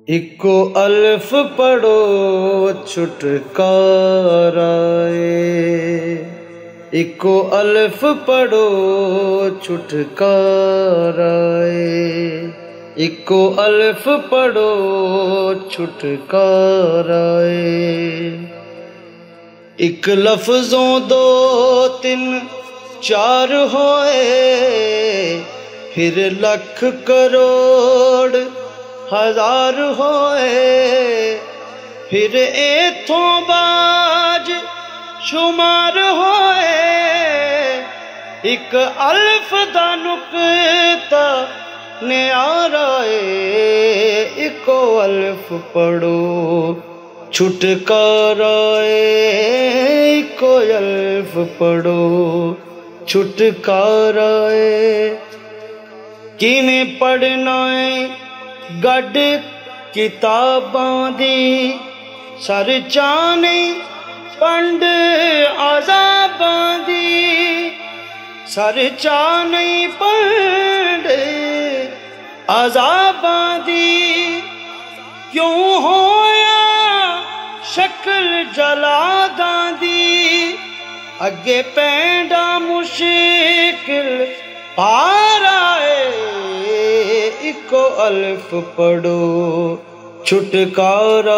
Eco अल्फ पढ़ो छुटकारा eco अल्फ पढ़ो छुटकारा इको अल्फ पढ़ो छुटकारा एक लफ्जों दो तीन चार होए फिर लख करोड़ हजार होए फिर एथों बाज शुमार होए एक अल्फ दा नुक्ता न्यारा इको अल्फ पढ़ो छुटकारा इको अल्फ पढ़ो छुटकारा किवें पढ़ना है गड किताबां दी सर चाने पंड अज़ाबां दी सर चाने पंड अज़ाबां दी क्यों होया शक्ल जलादां दी अगे पैंडा मुश्किल पारा इको अल्फ पढ़ो छुटकारा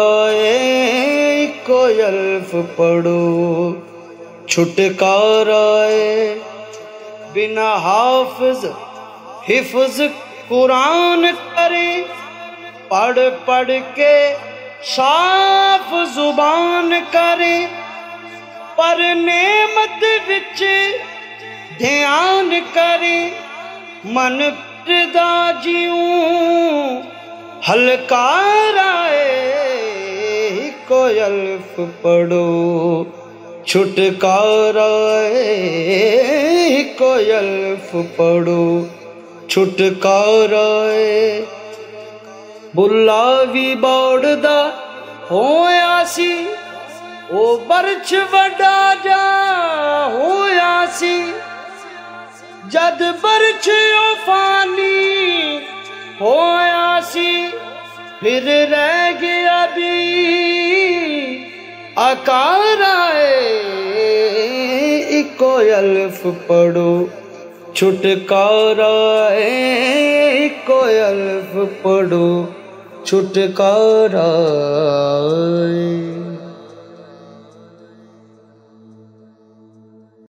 इको अल्फ पढ़ो छुटकारा बिना हाफिज हिफ्ज कुरान करे पढ़ पढ़ के साफ जुबान करे पर नेमत विच ध्यान करे मन दा जीऊं हलकारा इको अल्फ पढ़ो छुटकारा इको अल्फ पढ़ो छुटकारा बुला भी बौड़दा होया सी ओ बरछ वड्डा जा होया सी जद बरछ फानी होया सी फिर रह गया भी आकारा इको अल्फ पढ़ो छुटकारा इको अल्फ पढ़ो छुटकारा।